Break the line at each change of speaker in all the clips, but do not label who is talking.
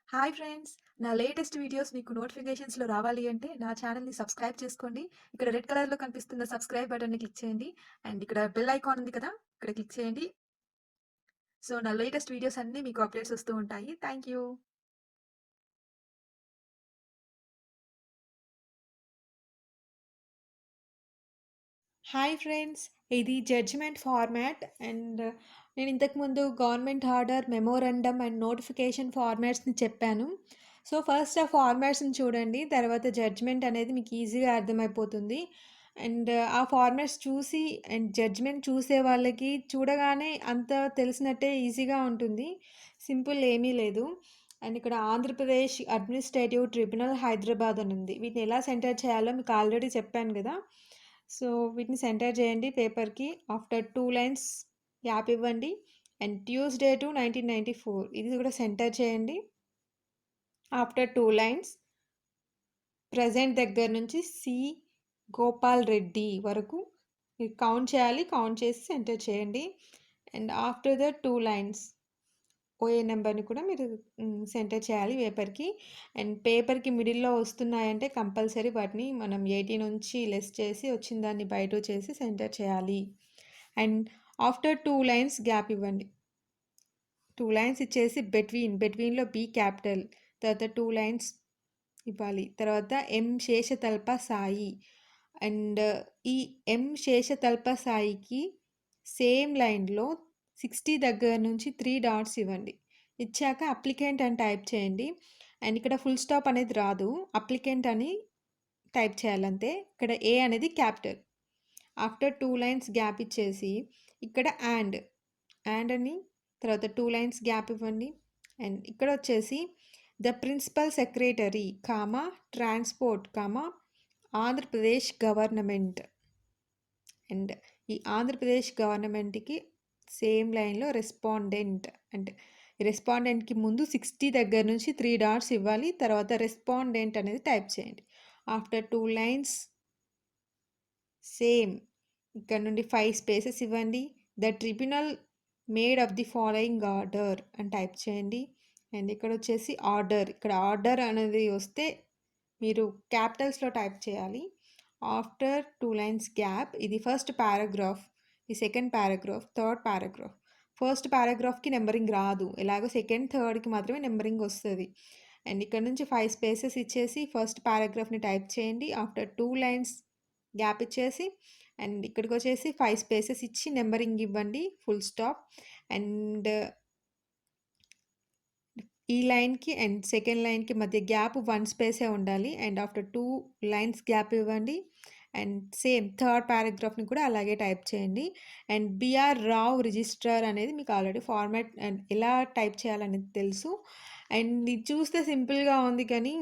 Hi friends! నా latest videos మీకు నోటిఫికేషన్స్‌లో రావాలి అంటే నా ఛానెల్‌ని సబ్స్క్రైబ్ చేసుకోండి. ఇక్కడ రెడ్ కలర్‌లో కనిపిస్తున్న సబ్స్క్రైబ్ బటన్‌ని క్లిక్ చేయండి. అండ్ ఇక్కడ బెల్ ఐకాన్ ఉంది కదా! ఇక్కడ క్లిక్ చేయండి. సో, నా లేటెస్ట్ వీడియోస్ అన్నీ మీకు అప్డేట్స్ వస్తూ ఉంటాయి. Thank you. Hi friends! ఇది జడ్జిమెంట్ ఫార్మాట్ అండ్ నేను ఇంతకుముందు government order, memorandum and notification ఫార్మాట్స్‌ని చెప్పాను. సో, ఫస్ట్ ఆ ఫార్మాట్స్‌ని చూడండి. తర్వాత జడ్జిమెంట్ అనేది మీకు ఈజీగా అర్థమైపోతుంది. అండ్ ఆ ఫార్మాట్స్ చూసి అండ్ జడ్జిమెంట్ చూసే వాళ్ళకి చూడగానే అంత తెలిసినట్టే ఈజీగా ఉంటుంది. సింపుల్ ఏమీ లేదు. అండ్ ఇక్కడ ఆంధ్రప్రదేశ్ అడ్మినిస్ట్రేటివ్ ట్రిబ్యునల్ హైదరాబాద్ అని ఉంది. వీటిని ఎలా సెంటర్ చేయాలో మీకు ఆల్రెడీ చెప్పాను కదా! సో, వీటిని సెంటర్ చేయండి పేపర్‌కి. ఆఫ్టర్ 2 లైన్స్ గ్యాప్ ఇవ్వండి. అండ్ ట్యూస్‌డే టు 1994 ఇది కూడా సెంటర్ చేయండి. ఆఫ్టర్ 2 లైన్స్ ప్రెజెంట్ దగ్గర నుంచి సి. గోపాల్ రెడ్డి వరకు మీరు కౌంట్ చేయాలి. కౌంట్ చేసి సెంటర్ చేయండి. And after the 2 lines OA నెంబర్‌ని కూడా మీరు సెంటర్ చేయాలి పేపర్‌కి. అండ్ పేపర్‌కి మిడిల్‌లో వస్తున్నాయంటే కంపల్సరీ వాటిని మనం 80 నుంచి లెస్ చేసి వచ్చిన దాన్ని బై 2 చేసి సెంటర్ చేయాలి. అండ్ ఆఫ్టర్ 2 లైన్స్ గ్యాప్ ఇవ్వండి. 2 లైన్స్ ఇచ్చేసి బిట్వీన్‌లో బి క్యాపిటల్ తర్వాత 2 లైన్స్ ఇవ్వాలి. తర్వాత ఎం శేషతల్ప సాయి అండ్ ఈ ఎం శేషతల్ప సాయికి సేమ్ లైన్‌లో 60 దగ్గర నుంచి 3 డాట్స్ ఇవ్వండి. ఇచ్చాక అప్లికెంట్ అని టైప్ చేయండి. అండ్ ఇక్కడ ఫుల్ స్టాప్ అనేది రాదు. అప్లికెంట్ అని టైప్ చేయాలంతే. ఇక్కడ ఏ అనేది క్యాపిటల్. ఆఫ్టర్ 2 లైన్స్ గ్యాప్ ఇచ్చేసి ఇక్కడ అండ్ అని తర్వాత 2 లైన్స్ గ్యాప్ ఇవ్వండి. అండ్ ఇక్కడ వచ్చేసి the principal secretary transport Andhra Pradesh government and ఈ ఆంధ్రప్రదేశ్ గవర్నమెంట్‌కి సేమ్ లైన్‌లో రెస్పాండెంట్ అంటే రెస్పాండెంట్‌కి ముందు 60 దగ్గర నుంచి 3 డాట్స్ ఇవ్వాలి. తర్వాత రెస్పాండెంట్ అనేది టైప్ చేయండి. ఆఫ్టర్ 2 లైన్స్ సేమ్ ఇక్కడ నుండి 5 స్పేసెస్ ఇవ్వండి. The tribunal made of the following order అని టైప్ చేయండి. అండ్ ఇక్కడ వచ్చేసి ఇక్కడ ఆర్డర్ అనేది వస్తే మీరు క్యాపిటల్స్‌లో టైప్ చేయాలి. ఆఫ్టర్ 2 లైన్స్ గ్యాప్ ఇది ఫస్ట్ పారాగ్రాఫ్, ఈ second paragraph, third paragraph. First పారాగ్రాఫ్‌కి నెంబరింగ్ రాదు. ఎలాగో సెకండ్, థర్డ్‌కి మాత్రమే నెంబరింగ్ వస్తది. అండ్ ఇక్కడ నుంచి 5 స్పేసెస్ ఇచ్చేసి ఫస్ట్ పారాగ్రాఫ్‌ని టైప్ చేయండి. ఆఫ్టర్ 2 లైన్స్ గ్యాప్ ఇచ్చేసి అండ్ ఇక్కడికొచ్చేసి 5 స్పేసెస్ ఇచ్చి నెంబరింగ్ ఇవ్వండి. Full stop. అండ్ ఈ లైన్‌కి అండ్ సెకండ్ లైన్‌కి మధ్య గ్యాప్ 1 స్పేసే ఉండాలి. అండ్ ఆఫ్టర్ 2 లైన్స్ గ్యాప్ ఇవ్వండి. అండ్ సేమ్ థర్డ్ పారాగ్రాఫ్‌ని కూడా అలాగే టైప్ చేయండి. అండ్ బిఆర్ రావ్ రిజిస్ట్రార్ అనేది మీకు ఆల్రెడీ ఫార్మాట్ అండ్ ఎలా టైప్ చేయాలనేది తెలుసు. అండ్ ఇది చూస్తే సింపుల్‌గా ఉంది కానీ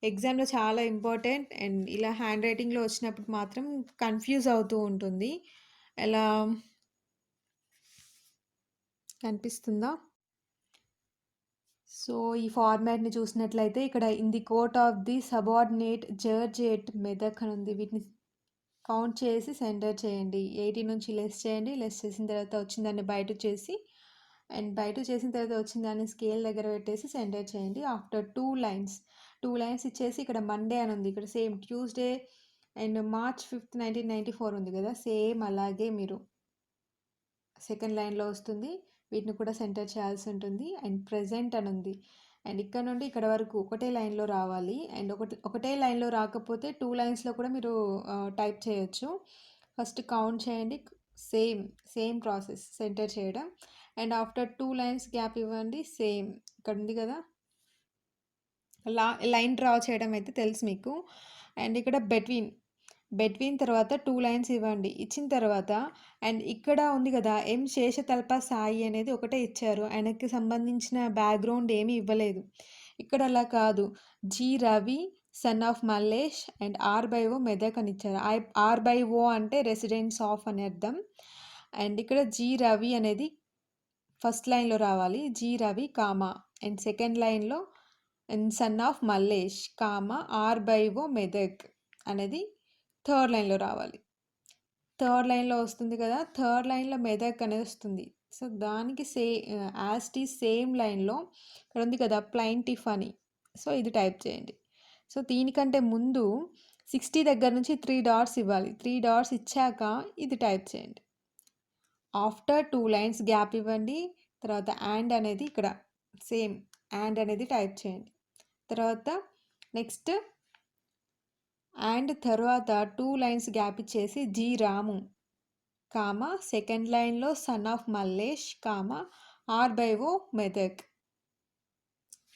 ఎగ్జామ్‌లో చాలా ఇంపార్టెంట్. అండ్ ఇలా హ్యాండ్ రైటింగ్‌లో వచ్చినప్పుడు మాత్రం కన్‌ఫ్యూజ్ అవుతూ ఉంటుంది. ఎలా కనిపిస్తుందా? సో, ఈ ఫార్మాట్‌ని చూసినట్లయితే ఇక్కడ in the court of the subordinate judge at Medak అని ఉంది. వీటిని కౌంట్ చేసి సెంటర్ చేయండి. 80 నుంచి లెస్ చేయండి. లెస్ చేసిన తర్వాత వచ్చిన దాన్ని బై 2 చేసి అండ్ బై 2 చేసిన తర్వాత వచ్చిన దాన్ని స్కేల్ దగ్గర పెట్టేసి సెంటర్ చేయండి. ఆఫ్టర్ 2 లైన్స్ ఇచ్చేసి ఇక్కడ మండే అని ఉంది. ఇక్కడ same Tuesday and March 5th, 1994 ఉంది కదా! సేమ్ అలాగే మీరు సెకండ్ లైన్‌లో వస్తుంది. వీటిని కూడా సెంటర్ చేయాల్సి ఉంటుంది. అండ్ ప్రెజెంట్ అని ఉంది. అండ్ ఇక్కడ నుండి ఇక్కడ వరకు ఒకటే లైన్‌లో రావాలి. అండ్ ఒకటే లైన్‌లో రాకపోతే 2 లైన్స్‌లో కూడా మీరు టైప్ చేయొచ్చు. ఫస్ట్ కౌంట్ చేయండి. సేమ్, సేమ్ ప్రాసెస్ సెంటర్ చేయడం. అండ్ ఆఫ్టర్ 2 లైన్స్ గ్యాప్ ఇవ్వండి. సేమ్ ఇక్కడ ఉంది కదా! లైన్ డ్రా చేయడం అయితే తెలుసు మీకు. అండ్ ఇక్కడ బిట్వీన్ తర్వాత 2 లైన్స్ ఇవ్వండి. ఇచ్చిన తర్వాత అండ్ ఇక్కడ ఉంది కదా! ఎం శేషతల్ప సాయి అనేది ఒకటే ఇచ్చారు. ఆయనకి సంబంధించిన బ్యాక్‌గ్రౌండ్ ఏమీ ఇవ్వలేదు. ఇక్కడ అలా కాదు. G. Ravi son of Mallesh and R O Medak అని ఇచ్చారు. ఆర్/ఓ అంటే రెసిడెంట్స్ ఆఫ్ అని అర్థం. అండ్ ఇక్కడ జి. రవి అనేది ఫస్ట్ లైన్‌లో రావాలి. జి. రవి, అండ్ సెకండ్ లైన్‌లో and son of Mallesh, R O Medak అనేది థర్డ్ లైన్‌లో రావాలి. థర్డ్ లైన్‌లో వస్తుంది కదా! థర్డ్ లైన్‌లో మెదక్ అనేది వస్తుంది. సో, దానికి యాజ్ ఇట్ ఈజ్ సేమ్ లైన్‌లో ఇక్కడ ఉంది కదా! ప్లెయింటిఫ్ అని. సో, ఇది టైప్ చేయండి. సో, దీనికంటే ముందు 60 దగ్గర నుంచి 3 డాట్స్ ఇవ్వాలి. 3 డాట్స్ ఇచ్చాక ఇది టైప్ చేయండి. ఆఫ్టర్ 2 లైన్స్ గ్యాప్ ఇవ్వండి. తర్వాత అండ్ అనేది ఇక్కడ సేమ్ అండ్ అనేది టైప్ చేయండి. తర్వాత నెక్స్ట్ అండ్ తర్వాత 2 లైన్స్ గ్యాప్ ఇచ్చేసి జి రాము, కామా సెకండ్ లైన్లో son of Mallesh, comma R by O Medak.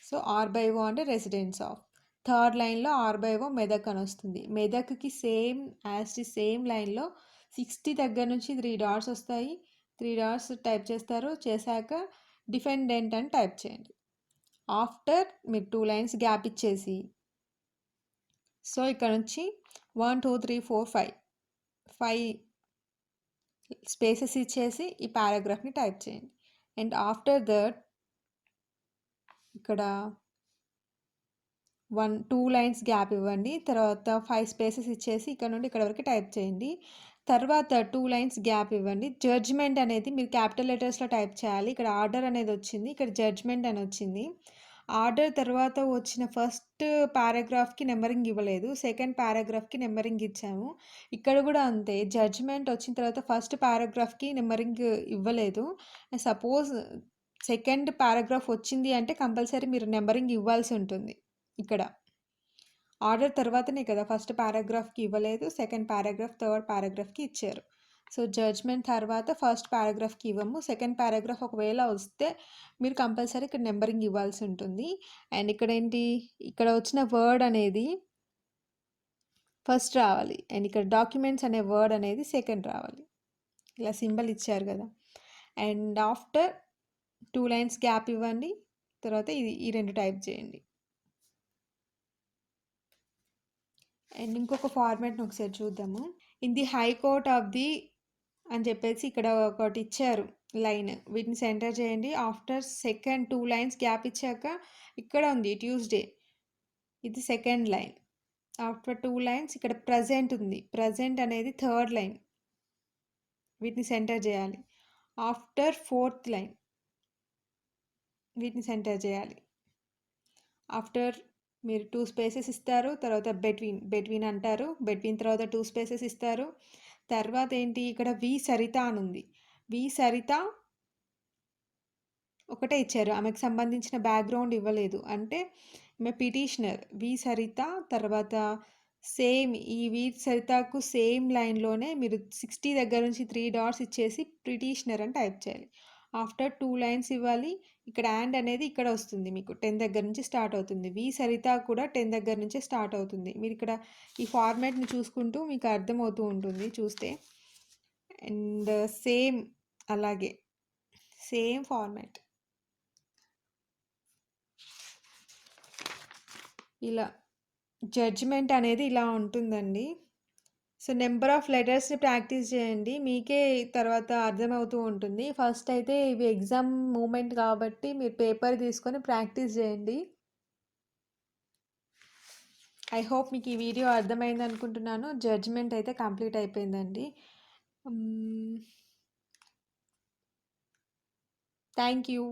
So R by O అంటే రెసిడెన్స్ ఆఫ్. థర్డ్ లైన్లో ఆర్ బై ఓ మెదక్ అని వస్తుంది. మెదక్కి సేమ్ యాజ్ ది సేమ్ లైన్లో 60 దగ్గర నుంచి 3 డాట్స్ వస్తాయి. 3 డాట్స్ టైప్ చేస్తారు. చేశాక డిఫెండెంట్ అని టైప్ చేయండి. ఆఫ్టర్ మీరు 2 లైన్స్ గ్యాప్ ఇచ్చేసి సో ఇక్కడ నుంచి 1 2 3 4 5 స్పేసెస్ ఇచ్చేసి ఈ పారాగ్రాఫ్ని టైప్ చేయండి. అండ్ ఆఫ్టర్ దట్ ఇక్కడ 2 లైన్స్ గ్యాప్ ఇవ్వండి. తర్వాత 5 స్పేసెస్ ఇచ్చేసి ఇక్కడ నుండి ఇక్కడ వరకు టైప్ చేయండి. తర్వాత 2 లైన్స్ గ్యాప్ ఇవ్వండి. జడ్జ్మెంట్ అనేది మీరు క్యాపిటల్ లెటర్స్లో టైప్ చేయాలి. ఇక్కడ ఆర్డర్ అనేది వచ్చింది, ఇక్కడ జడ్జ్మెంట్ అని వచ్చింది. ఆర్డర్ తర్వాత వచ్చిన ఫస్ట్ పారాగ్రాఫ్కి నెంబరింగ్ ఇవ్వలేదు, సెకండ్ పారాగ్రాఫ్కి నెంబరింగ్ ఇచ్చాము. ఇక్కడ కూడా అంతే, జడ్జ్మెంట్ వచ్చిన తర్వాత ఫస్ట్ పారాగ్రాఫ్కి నెంబరింగ్ ఇవ్వలేదు. సపోజ్ సెకండ్ పారాగ్రాఫ్ వచ్చింది అంటే కంపల్సరీ మీరు నెంబరింగ్ ఇవ్వాల్సి ఉంటుంది. ఇక్కడ ఆర్డర్ తర్వాతనే కదా ఫస్ట్ పారాగ్రాఫ్కి ఇవ్వలేదు, సెకండ్ పారాగ్రాఫ్ థర్డ్ పారాగ్రాఫ్కి ఇచ్చారు. సో జడ్జ్మెంట్ తర్వాత ఫస్ట్ పారాగ్రాఫ్కి ఇవ్వము. సెకండ్ పారాగ్రాఫ్ ఒకవేళ వస్తే మీరు కంపల్సరీ ఇక్కడ నెంబరింగ్ ఇవ్వాల్సి ఉంటుంది. అండ్ ఇక్కడ ఏంటి, ఇక్కడ వచ్చిన వర్డ్ అనేది ఫస్ట్ రావాలి. అండ్ ఇక్కడ డాక్యుమెంట్స్ అనే వర్డ్ అనేది సెకండ్ రావాలి. ఇలా సింబల్ ఇచ్చారు కదా. అండ్ ఆఫ్టర్ 2 లైన్స్ గ్యాప్ ఇవ్వండి. తర్వాత ఈ రెండు టైప్ చేయండి. అండ్ ఇంకొక ఫార్మాట్ని ఒకసారి చూద్దాము. In the high court of the అని చెప్పేసి ఇక్కడ ఒకటి ఇచ్చారు లైన్, వీటిని సెంటర్ చేయండి. ఆఫ్టర్ సెకండ్ 2 లైన్స్ గ్యాప్ ఇచ్చాక ఇక్కడ ఉంది ట్యూస్డే, ఇది సెకండ్ లైన్. ఆఫ్టర్ 2 లైన్స్ ఇక్కడ ప్రజెంట్ ఉంది, ప్రజెంట్ అనేది థర్డ్ లైన్, వీటిని సెంటర్ చేయాలి. ఆఫ్టర్ 4th లైన్ వీటిని సెంటర్ చేయాలి. ఆఫ్టర్ మీరు 2 స్పేసెస్ ఇస్తారు, తర్వాత బెట్వీన్ అంటారు, బెట్వీన్ తర్వాత 2 స్పేసెస్ ఇస్తారు. తర్వాత ఏంటి, ఇక్కడ వి సరిత అని ఉంది, వి సరిత ఒకటే ఇచ్చారు, ఆమెకు సంబంధించిన బ్యాక్గ్రౌండ్ ఇవ్వలేదు. అంటే ఆమె పిటిషనర్ వి సరిత. తర్వాత సేమ్ ఈ వి సరితకు సేమ్ లైన్లోనే మీరు 60 దగ్గర నుంచి 3 డాట్స్ ఇచ్చేసి పిటిషనర్ అని టైప్ చేయాలి. ఆఫ్టర్ 2 లైన్స్ ఇవ్వాలి. ఇక్కడ అండ్ అనేది ఇక్కడ వస్తుంది, మీకు 10 దగ్గర నుంచి స్టార్ట్ అవుతుంది. వి సరిత కూడా 10 దగ్గర నుంచే స్టార్ట్ అవుతుంది. మీరు ఇక్కడ ఈ ఫార్మాట్ని చూసుకుంటూ మీకు అర్థమవుతూ ఉంటుంది చూస్తే. అండ్ సేమ్ అలాగే సేమ్ ఫార్మాట్ ఇలా జడ్జిమెంట్ అనేది ఇలా ఉంటుందండి. సో నెంబర్ ఆఫ్ లెటర్స్ని ప్రాక్టీస్ చేయండి, మీకే తర్వాత అర్థమవుతూ ఉంటుంది. ఫస్ట్ అయితే ఇవి ఎగ్జామ్ మూమెంట్ కాబట్టి మీరు పేపర్ తీసుకొని ప్రాక్టీస్ చేయండి. ఐ హోప్ మీకు ఈ వీడియో అర్థమైంది అనుకుంటున్నాను. జడ్జిమెంట్ అయితే కంప్లీట్ అయిపోయిందండి. Thank you.